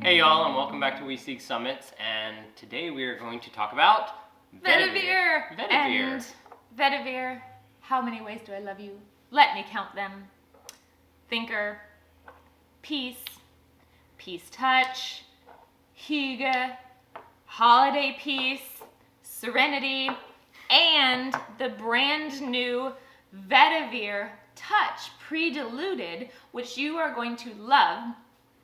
Hey y'all, and welcome back to We Seek Summits, and today we are going to talk about Vetiver. Vetiver. And Vetiver, how many ways do I love you? Let me count them. Thinker, peace, peace touch, hygge, holiday peace, serenity, and the brand new Vetiver touch pre-diluted, which you are going to love.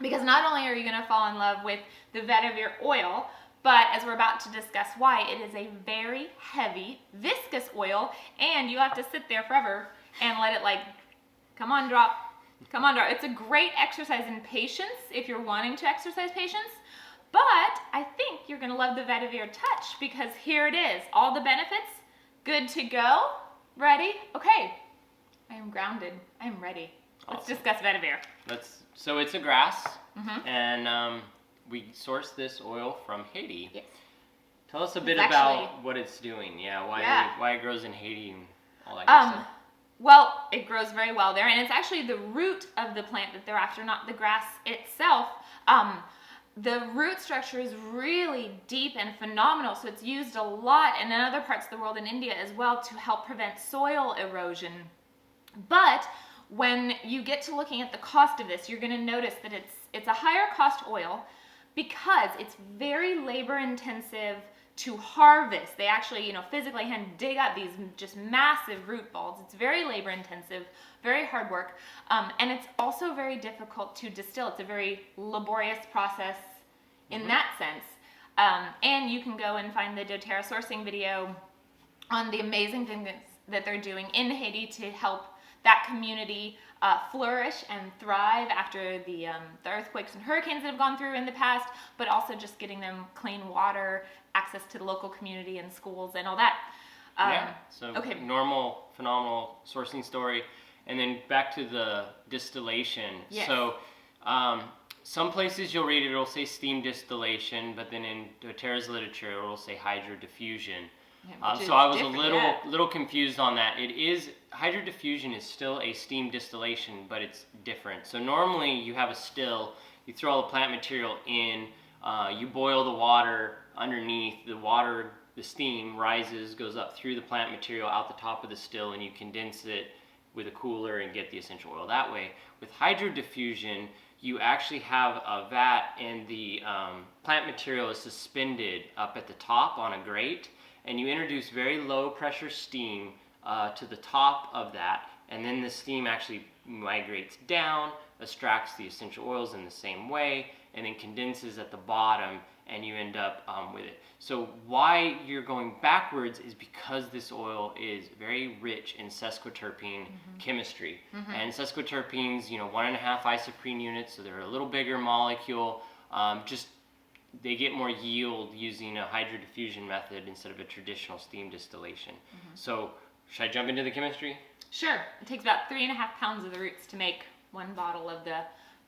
Because not only are you going to fall in love with the Vetiver oil, but as we're about to discuss why, it is a very heavy, viscous oil, and you have to sit there forever and let it come on, drop. It's a great exercise in patience if you're wanting to exercise patience, but I think you're going to love the Vetiver touch because here it is, all the benefits, good to go, ready? Okay, I am grounded, I am ready. Let's discuss Vetiver. So it's a grass, and we source this oil from Haiti. Yes. Tell us a bit about what it's doing. Why it grows in Haiti and all that good stuff. Well, it grows very well there, and it's actually the root of the plant that they're after, not the grass itself. The root structure is really deep and phenomenal, so it's used a lot and in other parts of the world, in India as well, to help prevent soil erosion. But when you get to looking at the cost of this, you're going to notice that it's a higher cost oil because it's very labor intensive to harvest. They actually, physically hand dig up these just massive root balls. It's very labor intensive, very hard work, and it's also very difficult to distill. It's a very laborious process in that sense. And you can go and find the doTERRA sourcing video on the amazing thing that they're doing in Haiti to help that community flourish and thrive after the earthquakes and hurricanes that have gone through in the past, but also just getting them clean water, access to the local community and schools and all that. Normal, phenomenal sourcing story. And then back to the distillation. Yes. So some places you'll read it'll say steam distillation, but then in doTERRA's literature it'll say hydrodiffusion. So I was a little confused on that. Hydrodiffusion is still a steam distillation, but it's different. So normally you have a still, you throw all the plant material in, you boil the water underneath, the steam rises, goes up through the plant material out the top of the still, and you condense it with a cooler and get the essential oil that way. With hydrodiffusion, you actually have a vat and the plant material is suspended up at the top on a grate, and you introduce very low pressure steam to the top of that, and then the steam actually migrates down, extracts the essential oils in the same way, and then condenses at the bottom, and you end up with it. So why you're going backwards is because this oil is very rich in sesquiterpene chemistry. And sesquiterpenes, 1.5 isoprene units, so they're a little bigger molecule. They get more yield using a hydrodiffusion method instead of a traditional steam distillation. So should I jump into the chemistry? Sure. It takes about 3.5 pounds of the roots to make 1 bottle of the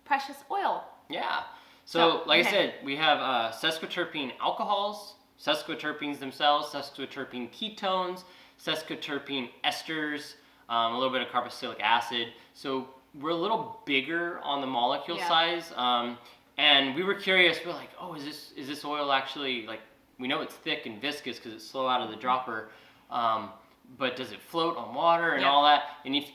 precious oil. Yeah. So like I said, we have sesquiterpene alcohols, sesquiterpenes themselves, sesquiterpene ketones, sesquiterpene esters, a little bit of carboxylic acid. So we're a little bigger on the molecule size. And we were curious, we're like, oh, is this oil actually, we know it's thick and viscous because it's slow out of the dropper, but does it float on water and all that? And it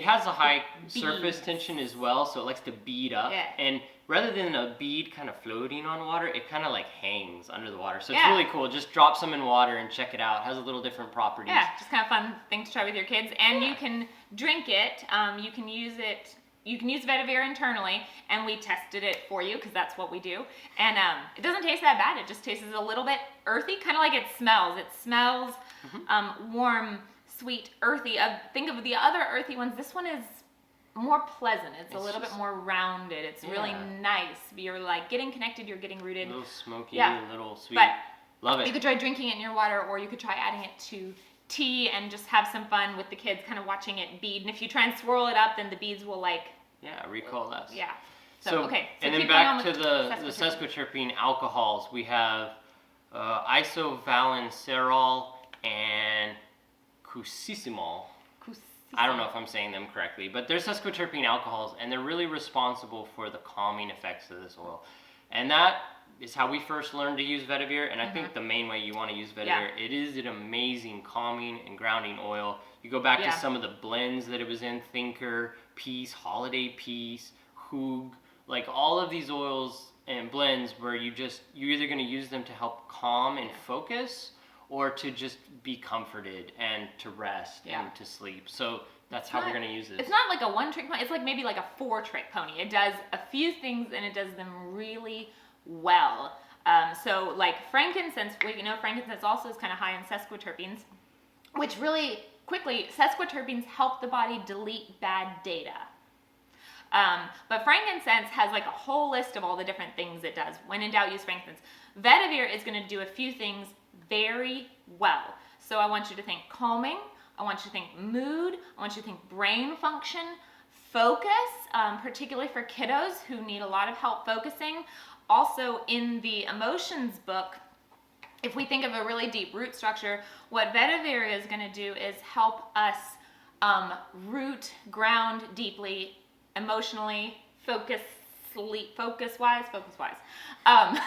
has a high surface tension as well, so it likes to bead up. Yeah. And rather than a bead kind of floating on water, it kind of hangs under the water. So it's really cool. Just drop some in water and check it out. It has a little different properties. Yeah, just kind of fun thing to try with your kids. And you can drink it. You can use it. You can use Vetiver internally, and we tested it for you because that's what we do. And it doesn't taste that bad. It just tastes a little bit earthy, kind of like it smells. It smells warm, sweet, earthy. Think of the other earthy ones. This one is more pleasant. It's a little bit more rounded. It's really nice. You're getting connected. You're getting rooted. A little smoky, a little sweet. But love it. You could try drinking it in your water, or you could try adding it to tea and just have some fun with the kids, kind of watching it bead. And if you try and swirl it up, then the beads will recoalesce. Yeah. So and then back to the sesquiterpene alcohols, we have isovalencerol and cusisimol. I don't know if I'm saying them correctly, but they're sesquiterpene alcohols, and they're really responsible for the calming effects of this oil. And that is how we first learned to use Vetiver, and I think the main way you want to use Vetiver, it is an amazing calming and grounding oil. You go back to some of the blends that it was in, Thinker, Peace, Holiday Peace, Hoog, like all of these oils and blends where you're either going to use them to help calm and focus, or to just be comforted and to rest and to sleep. So that's how we're going to use this. It's not like a one-trick pony. It's like maybe like a four-trick pony. It does a few things and it does them really well. So like frankincense, frankincense also is kind of high in sesquiterpenes, which really quickly, sesquiterpenes help the body delete bad data. But frankincense has like a whole list of all the different things it does. When in doubt, use frankincense. Vetiver is going to do a few things very well. So I want you to think calming. I want you to think mood. I want you to think brain function, focus, particularly for kiddos who need a lot of help focusing. Also in the emotions book, if we think of a really deep root structure, what Vetiver is going to do is help us root, ground deeply, emotionally, focus-wise. And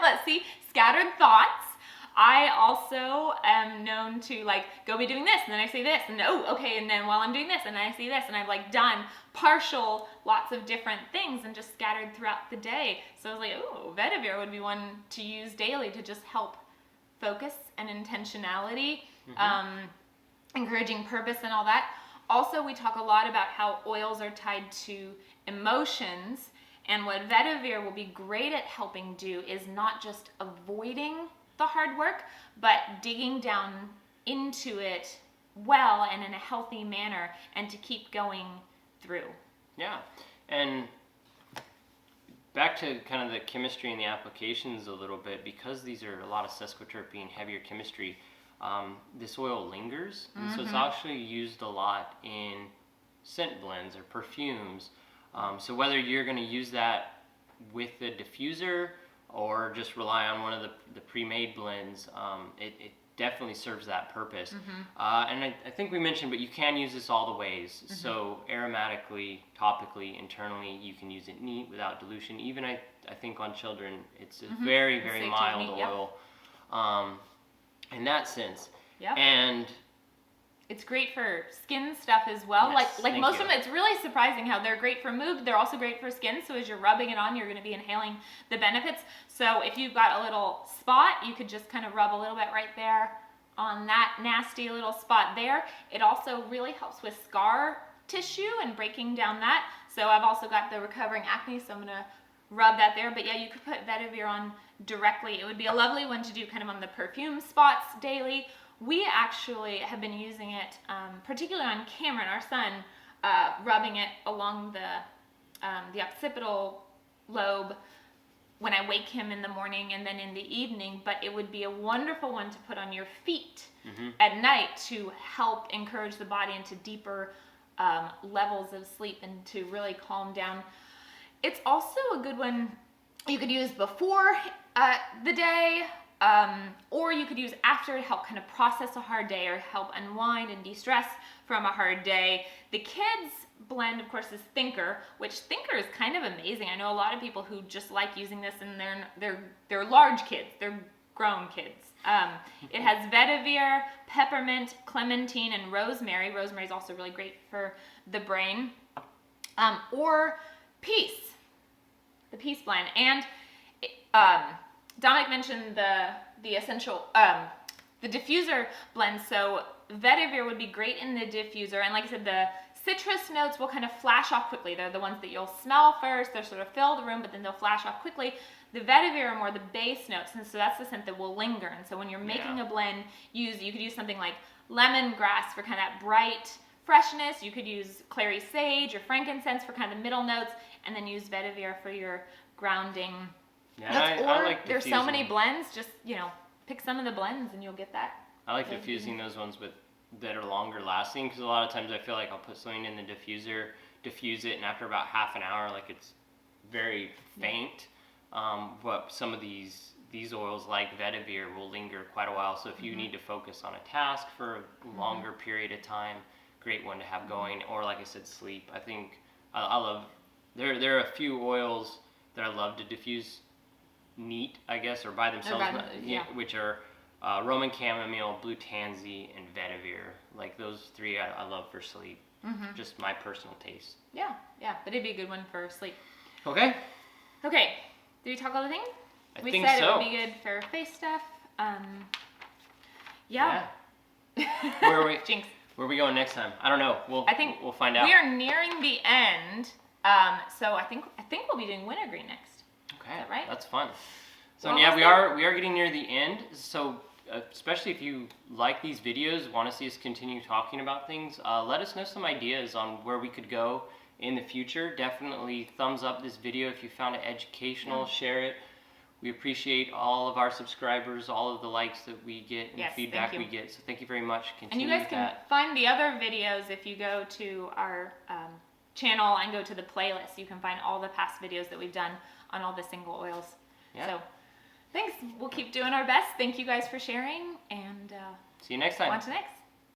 let's see, scattered thoughts. I also am known to like go be doing this, and then I say this, and and then while I'm doing this, and then I see this, and I've like done partial lots of different things and just scattered throughout the day. So I was like, Vetiver would be one to use daily to just help focus and intentionality, encouraging purpose and all that. Also, we talk a lot about how oils are tied to emotions, and what Vetiver will be great at helping do is not just avoiding the hard work, but digging down into it well and in a healthy manner, and to keep going through. Yeah, and back to kind of the chemistry and the applications a little bit, because these are a lot of sesquiterpene, heavier chemistry, this oil lingers, and so it's actually used a lot in scent blends or perfumes. So whether you're going to use that with the diffuser or just rely on one of the pre-made blends, it definitely serves that purpose. And I think we mentioned, but you can use this all the ways. So aromatically, topically, internally, you can use it neat without dilution. Even I think on children, it's a very, very mild oil in that sense. And it's great for skin stuff as well. Yes, like most of them, it's really surprising how they're great for mood. They're also great for skin. So as you're rubbing it on, you're going to be inhaling the benefits. So if you've got a little spot, you could just kind of rub a little bit right there on that nasty little spot there. It also really helps with scar tissue and breaking down that. So I've also got the recovering acne, so I'm going to rub that there. But yeah, you could put Vetiver on directly. It would be a lovely one to do kind of on the perfume spots daily. We actually have been using it, particularly on Cameron, our son, rubbing it along the occipital lobe when I wake him in the morning and then in the evening. But it would be a wonderful one to put on your feet at night to help encourage the body into deeper levels of sleep and to really calm down. It's also a good one you could use before the day, or you could use after to help kind of process a hard day or help unwind and de-stress from a hard day. The kids blend, of course, is Thinker, which Thinker is kind of amazing. I know a lot of people who just like using this, and they're large kids, they're grown kids. It has vetiver, peppermint, clementine, and rosemary. Rosemary is also really great for the brain. Or Peace, the Peace blend. And Dominic mentioned the essential, the diffuser blend. So Vetiver would be great in the diffuser. And like I said, the citrus notes will kind of flash off quickly. They're the ones that you'll smell first. They'll sort of fill the room, but then they'll flash off quickly. The Vetiver are more the base notes, and so that's the scent that will linger. And so when you're making a blend, you could use something like lemongrass for kind of that bright freshness. You could use clary sage or frankincense for kind of the middle notes, and then use Vetiver for your grounding. Yeah, I like there's so many blends, just, pick some of the blends and you'll get that. I like diffusing those ones that are longer lasting, because a lot of times I feel like I'll put something in the diffuser, diffuse it, and after about half an hour, like it's very faint. But some of these oils like Vetiver will linger quite a while. So if you need to focus on a task for a longer period of time, great one to have going. Or like I said, sleep. I think I love. There are a few oils that I love to diffuse neat, I guess, or by themselves, which are Roman chamomile, blue tansy, and vetiver. Like those three, I love for sleep. Mm-hmm. Just my personal taste. Yeah, but it'd be a good one for sleep. Okay. Did we talk all the things? We said so. It would be good for face stuff. Yeah. Where are we? Jinx. Where are we going next time? I don't know. We'll find out. We are nearing the end. So I think we'll be doing wintergreen next. Okay. Is that right? That's fun. So we are getting near the end. So especially if you like these videos, want to see us continue talking about things, let us know some ideas on where we could go in the future. Definitely thumbs up this video if you found it educational. Share it. We appreciate all of our subscribers, all of the likes that we get and the feedback we get. So thank you very much. Continue and you guys can find the other videos if you go to our channel and go to the playlist. You can find all the past videos that we've done on all the single oils. Yeah. So thanks. We'll keep doing our best. Thank you guys for sharing, and see you next time. On to next.